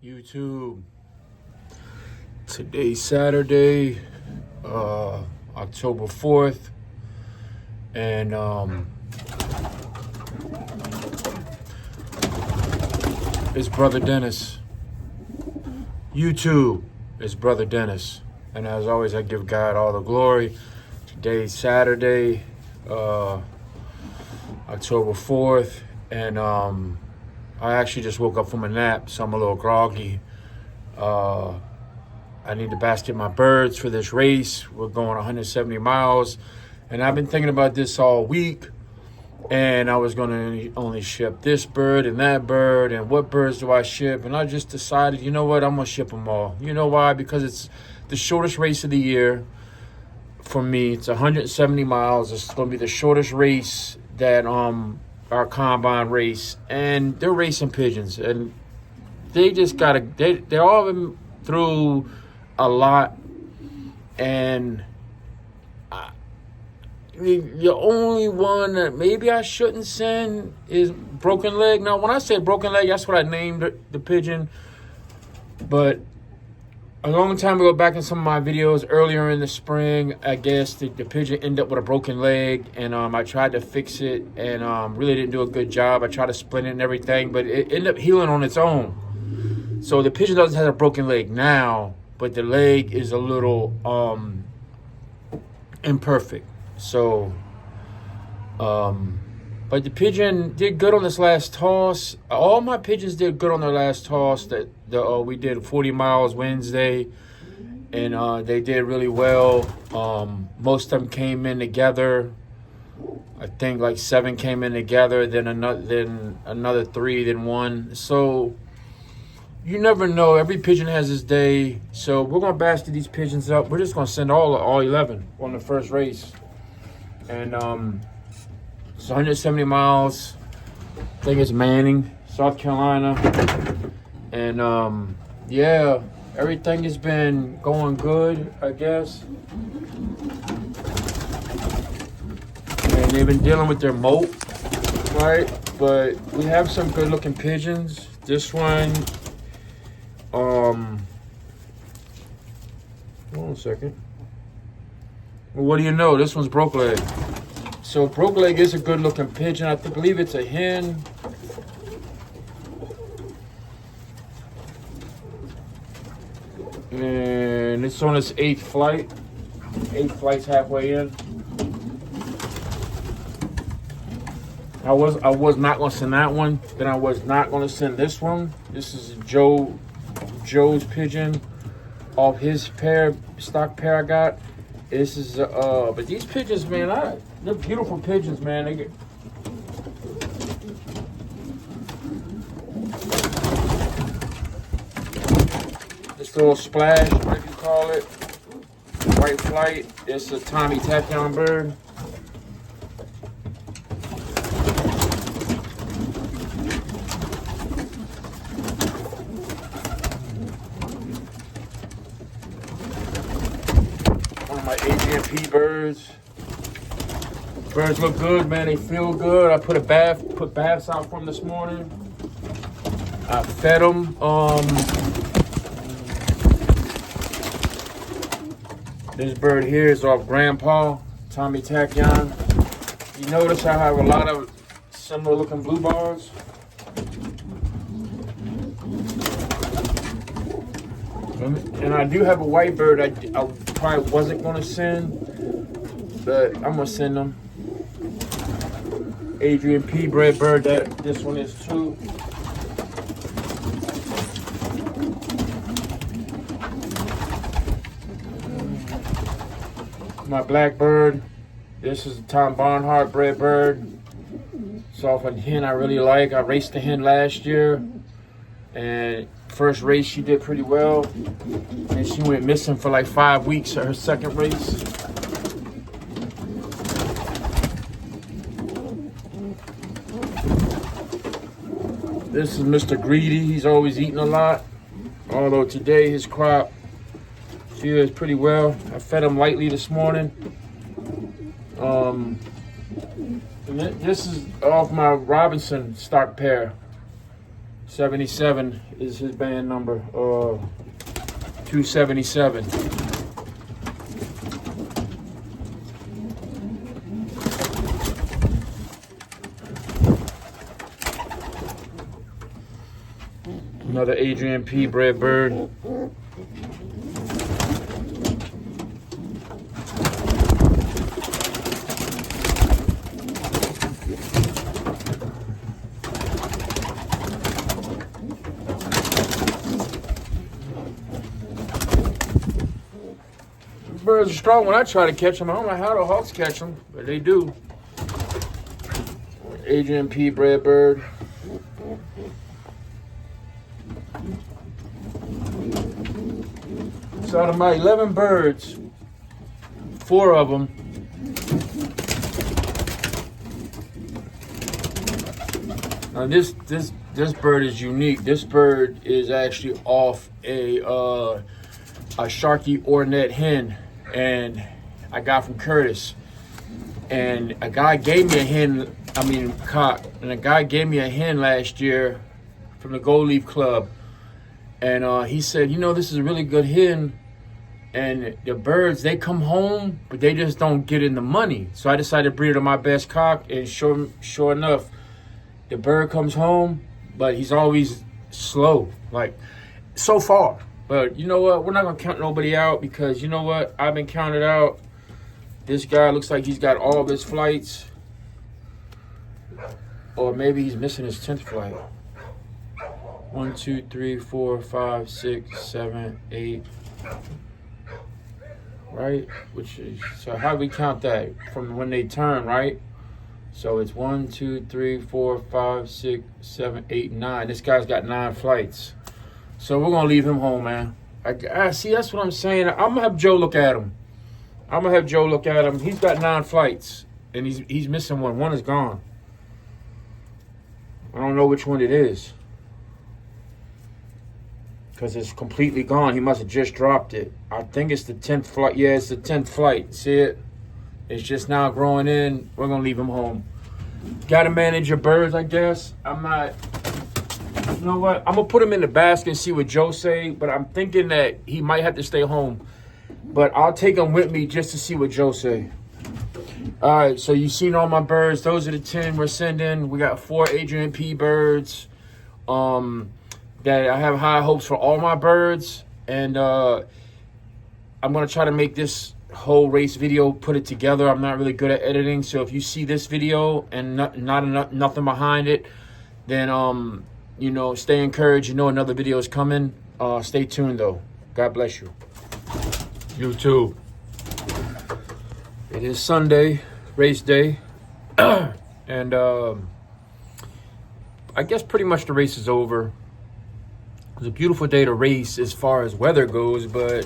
YouTube. Today's Saturday, October 4th, and it's Brother Dennis. YouTube, it's Brother Dennis. And as always, I give God all the glory. Today's Saturday, October 4th, and I actually just woke up from a nap, so I'm a little groggy. I need to basket my birds for this race. We're going 170 miles, and I've been thinking about this all week, and I was going to only ship this bird and that bird, and what birds do I ship? And I just decided, you know what, I'm going to ship them all. You know why? Because it's the shortest race of the year for me. It's 170 miles. It's going to be the shortest race that our combine race, and they're racing pigeons, and they just they're all been through a lot, and the only one that maybe I shouldn't send is Broken Leg. Now, when I say Broken Leg, that's what I named the pigeon, but a long time ago, back in some of my videos earlier in the spring, I guess the pigeon ended up with a broken leg, and I tried to fix it, and really didn't do a good job. I tried to splint it and everything, but it ended up healing on its own. So the pigeon doesn't have a broken leg now, but the leg is a little imperfect. So, but the pigeon did good on this last toss. All my pigeons did good on their last toss. We did 40 miles Wednesday, and they did really well. Most of them came in together. I think like 7 came in together, then another 3, then 1. So you never know. Every pigeon has his day. So we're gonna basket these pigeons up. We're just gonna send all 11 on the first race, and it's 170 miles. I think it's Manning, South Carolina. And yeah, everything has been going good, I guess. And they've been dealing with their molt, right? But we have some good looking pigeons. This one, hold on a second. Well, what do you know? This one's Broke Leg. So Broke Leg is a good looking pigeon. I believe it's a hen. And it's on its 8th flight. 8 flights halfway in. I was not gonna send that one. Then I was not gonna send this one. This is Joe's pigeon off his stock pair I got. This is but these pigeons, man, they're beautiful pigeons, man. They get this little splash, whatever you call it, white flight. It's a Tommy Tachyon bird. One of my Adrian P birds. Birds look good, man. They feel good. I put baths out for them this morning. I fed them. This bird here is off Grandpa, Tommy Tachyon. You notice I have a lot of similar looking blue bars. And I do have a white bird I probably wasn't going to send, but I'm going to send them. Adrian P. bred bird, this one is too. My black bird, this is a Tom Barnhart bred bird. It's off a hen I really like. I raced the hen last year, and first race she did pretty well, and she went missing for like 5 weeks at her second race. This is Mr. Greedy. He's always eating a lot, although today his crop is pretty well. I fed him lightly this morning. And this is off my Robinson stock pair. 77 is his band number. 277. Another Adrian P. Bred bird. Birds are strong when I try to catch them. I don't know how the Hawks catch them, but they do. Adrian P. Bred bird. So out of my 11 birds, 4 of them now this bird is unique. This bird is actually off a Sharkey Ornette hen, and I got from Curtis. And a guy gave me a hen, cock, and a guy gave me a hen last year from the Gold Leaf Club. And he said, you know, this is a really good hen. And the birds, they come home, but they just don't get in the money. So I decided to breed it on my best cock, and sure enough, the bird comes home, but he's always slow, like, so far. But you know what? We're not going to count nobody out, because you know what? I've been counted out. This guy looks like he's got all of his flights. Or maybe he's missing his 10th flight. 1, 2, 3, 4, 5, 6, 7, 8. Right? Which is, so how do we count that? From when they turn, right? So it's 1, 2, 3, 4, 5, 6, 7, 8, 9. This guy's got 9 flights. So we're gonna leave him home, man. I see, that's what I'm saying. I'm gonna have Joe look at him. He's got 9 flights, and he's missing one. One is gone. I don't know which one it is, because it's completely gone. He must have just dropped it. I think it's the 10th flight. Yeah, it's the 10th flight. See it? It's just now growing in. We're gonna leave him home. Gotta manage your birds, I guess. I'm not. You know what? I'm gonna put him in the basket and see what Joe say. But I'm thinking that he might have to stay home. But I'll take him with me just to see what Joe say. All right. So you've seen all my birds. Those are the 10 we're sending. We got 4 Adrian P. birds. That I have high hopes for all my birds, and I'm gonna try to make this whole race video, put it together. I'm not really good at editing, so if you see this video and nothing behind it, then you know, stay encouraged. You know another video is coming. Stay tuned though. God bless you. You too. It is Sunday, race day, and I guess pretty much the race is over. It was a beautiful day to race as far as weather goes, but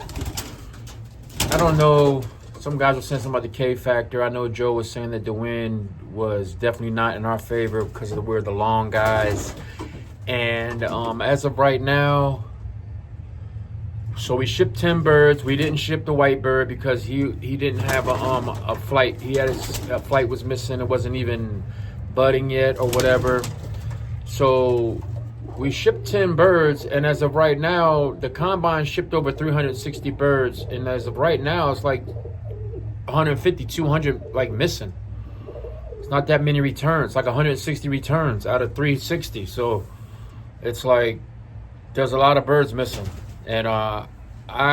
I don't know. Some guys were saying something about the K factor. I know Joe was saying that the wind was definitely not in our favor because we're the long guys. And as of right now, so we shipped 10 birds. We didn't ship the white bird because he didn't have a flight. He had a flight was missing. It wasn't even budding yet or whatever. So we shipped 10 birds, and as of right now, the combine shipped over 360 birds, and as of right now, it's like 150, 200 like missing. It's not that many returns, like 160 returns out of 360. So it's like there's a lot of birds missing, and I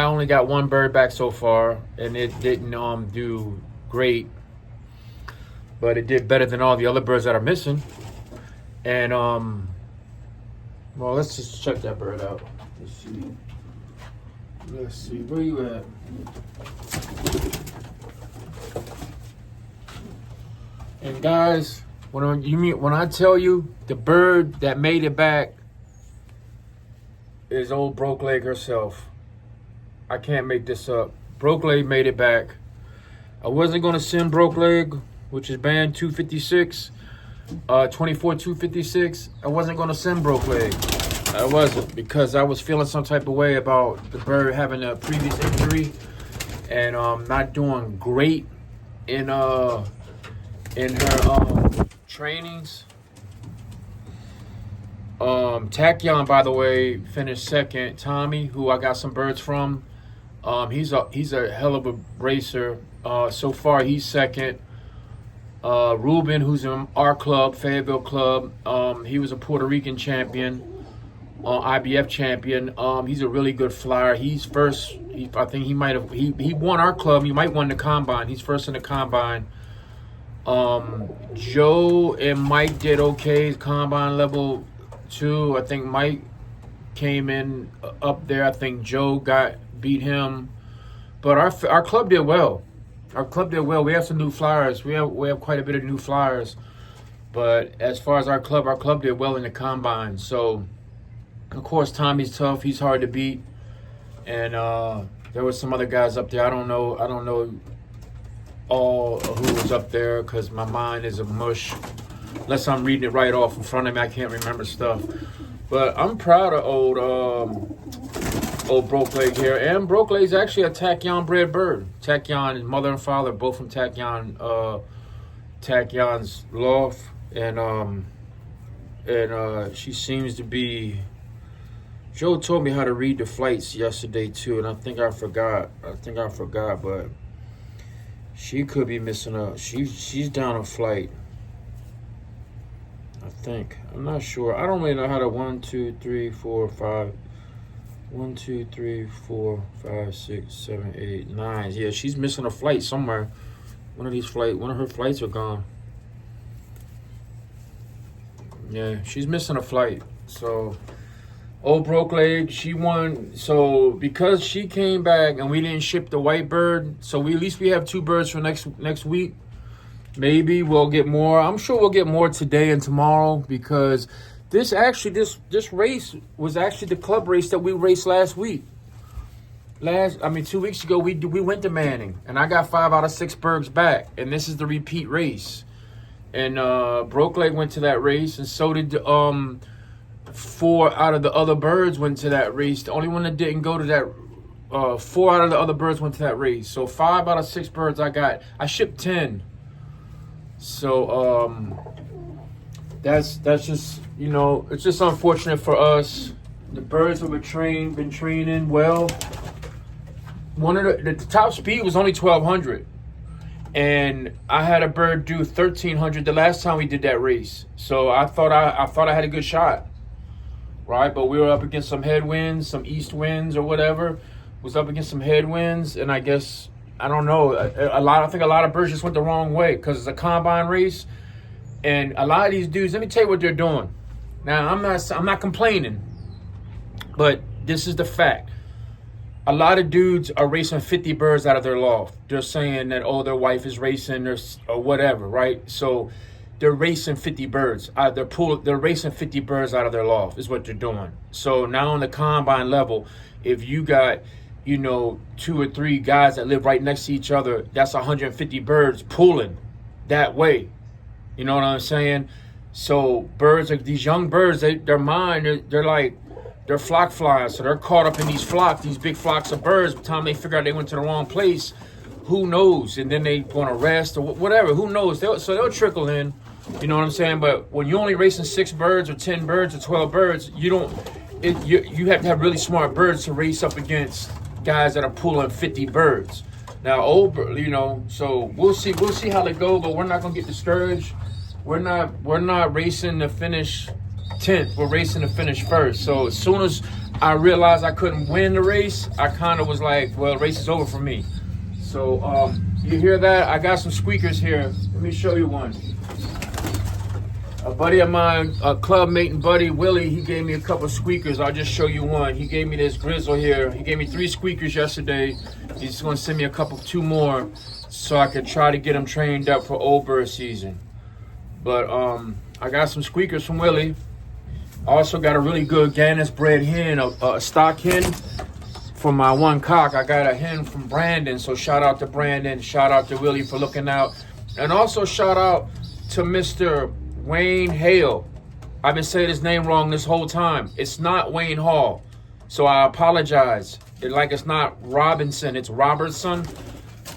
only got 1 bird back so far, and it didn't do great, but it did better than all the other birds that are missing. And well, let's just check that bird out. Let's see, where you at? And guys, when I tell you the bird that made it back is old Broke Leg herself. I can't make this up. Broke Leg made it back. I wasn't gonna send Broke Leg, which is band 256. 24-256. I wasn't gonna send Broke Leg. I wasn't, because I was feeling some type of way about the bird having a previous injury and not doing great in her trainings. Tachyon, by the way, finished second. Tommy, who I got some birds from, he's a hell of a racer. So far, he's second. Ruben, who's in our club, Fayetteville Club, he was a Puerto Rican champion, IBF champion. He's a really good flyer. He's first. I think he won our club. He might win the combine. He's first in the combine. Joe and Mike did okay, combine level 2. I think Mike came in up there. I think Joe beat him, but our club did well. Our club did well. We have some new flyers. We have quite a bit of new flyers. But as far as our club did well in the combine. So, of course, Tommy's tough. He's hard to beat. And there were some other guys up there. I don't know all who was up there because my mind is a mush. Unless I'm reading it right off in front of me, I can't remember stuff. But I'm proud of old Broke Leg here. And Broke Leg's actually a Tachyon bred bird. Tachyon, his mother and father, both from Tachyon's loft. And she seems to be... Joe told me how to read the flights yesterday too, and I think I forgot, but she could be missing she's down a flight. I think. I'm not sure. I don't really know how to 1, 2, 3, 4, 5. 1, 2, 3, 4, 5, 6, 7, 8, 9. Yeah, she's missing a flight somewhere. One of her flights are gone. Yeah, she's missing a flight. So, old Broke Leg, she won. So because she came back and we didn't ship the white bird, so at least we have 2 birds for next week. Maybe we'll get more. I'm sure we'll get more today and tomorrow because this race was actually the club race that we raced last week. 2 weeks ago we went to Manning and I got 5 out of 6 birds back, and this is the repeat race. And Broke Leg went to that race, and so did 4 out of the other birds went to that race. The only one that didn't go to that 4 out of the other birds went to that race. So 5 out of 6 birds I got. I shipped 10. So that's just, it's just unfortunate for us. The birds have been training well. One of the top speed was only 1200, and I had a bird do 1300 the last time we did that race. So I thought I had a good shot, right? But we were up against some headwinds, some east winds or whatever. Was up against some headwinds, and I guess, I don't know. I think a lot of birds just went the wrong way because it's a combine race, and a lot of these dudes. Let me tell you what they're doing. Now I'm not complaining, but this is the fact. A lot of dudes are racing 50 birds out of their loft. They're saying that their wife is racing or whatever, right? So they're racing 50 birds. They're racing 50 birds out of their loft is what they're doing. So now on the combine level, if you got 2 or 3 guys that live right next to each other, that's 150 birds pulling that way. You know what I'm saying? So birds, like these young birds, their mind, they're flock flyers. So they're caught up in these big flocks of birds. By the time they figure out they went to the wrong place, who knows? And then they want to rest or whatever. Who knows? They'll trickle in. You know what I'm saying? But when you're only racing 6 birds or 10 birds or 12 birds, you have to have really smart birds to race up against guys that are pulling 50 birds. Now, so we'll see how they go, but we're not gonna get discouraged. We're not racing to finish 10th. We're racing to finish first. So as soon as I realized I couldn't win the race, I kind of was like, well, the race is over for me. So you hear that? I got some squeakers here. Let me show you one. A buddy of mine, a club mate and buddy, Willie, he gave me a couple squeakers. I'll just show you one. He gave me this grizzle here. He gave me 3 squeakers yesterday. He's going to send me 2 more so I could try to get them trained up for old bird season. But I got some squeakers from Willie. I also got a really good Gannis bred hen, a stock hen for my one cock. I got a hen from Brandon, so shout out to Brandon. Shout out to Willie for looking out. And also shout out to Mr. Wayne Hale. I've been saying his name wrong this whole time. It's not Wayne Hall, so I apologize. It's not Robinson, it's Robertson.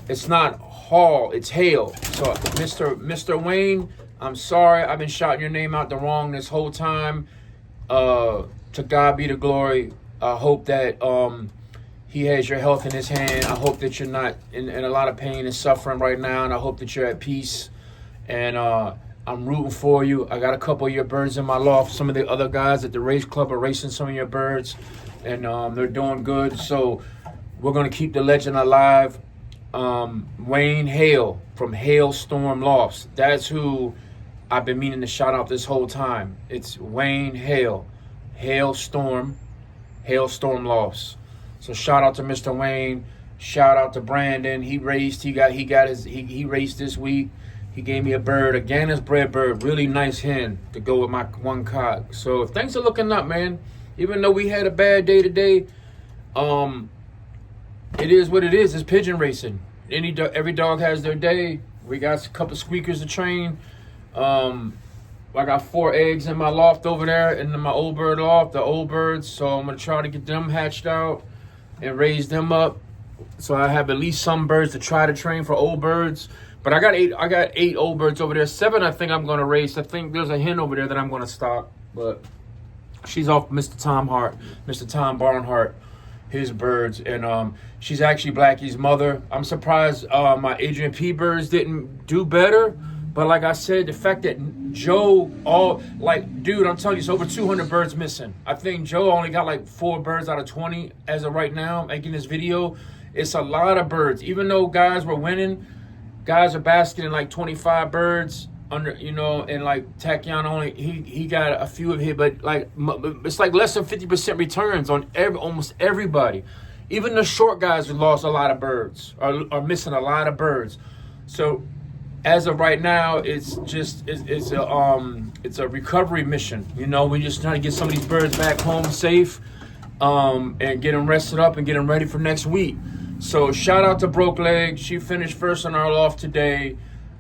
It's not Hall, it's Hale. So Mr. Wayne, I'm sorry. I've been shouting your name out the wrong this whole time. To God be the glory. I hope that he has your health in his hand. I hope that you're not in a lot of pain and suffering right now, and I hope that you're at peace. And I'm rooting for you. I got a couple of your birds in my loft. Some of the other guys at the race club are racing some of your birds, and they're doing good. So we're going to keep the legend alive. Wayne Hale from Hailstorm Lofts. That's who I've been meaning to shout out this whole time. It's Wayne Hale, Hailstorm Lofts. So shout out to Mr. Wayne. Shout out to Brandon. He raced this week. He gave me a bird, a Gannis bred bird, really nice hen to go with my one cock. So things are looking up, man. Even though we had a bad day today, it is what it is. It's pigeon racing. Every dog has their day. We got a couple squeakers to train. I got 4 eggs in my loft over there, in my old bird loft, the old birds. So I'm gonna try to get them hatched out and raise them up. So I have at least some birds to try to train for old birds. But I got 8 old birds over there. 7 I think I'm gonna race. I think there's a hen over there that I'm gonna stock, but she's off Mr. Tom Barnhart, his birds, and she's actually Blackie's mother. I'm surprised my Adrian P birds didn't do better, but like I said, the fact that Joe, dude, I'm telling you, it's over 200 birds missing. I think Joe only got like 4 birds out of 20 as of right now, making this video. It's a lot of birds. Even though guys were winning, guys are basking in like 25 birds under, and like Tachyon only, he got a few of his, but like it's like less than 50% returns on almost everybody. Even the short guys who lost a lot of birds are missing a lot of birds. So as of right now, it's a recovery mission. We're just trying to get some of these birds back home safe, and get them rested up and get them ready for next week. So shout out to Broke Leg. She finished first on our loft today.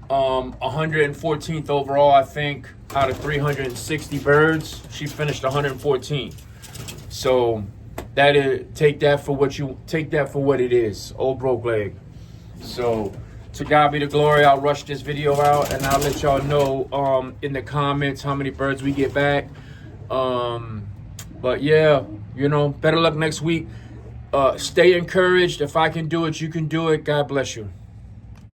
114th overall, I think, out of 360 birds. She finished 114th. So take that for what it is. Old Broke Leg. So to God be the glory. I'll rush this video out and I'll let y'all know in the comments how many birds we get back. But yeah, better luck next week. Stay encouraged. If I can do it, you can do it. God bless you.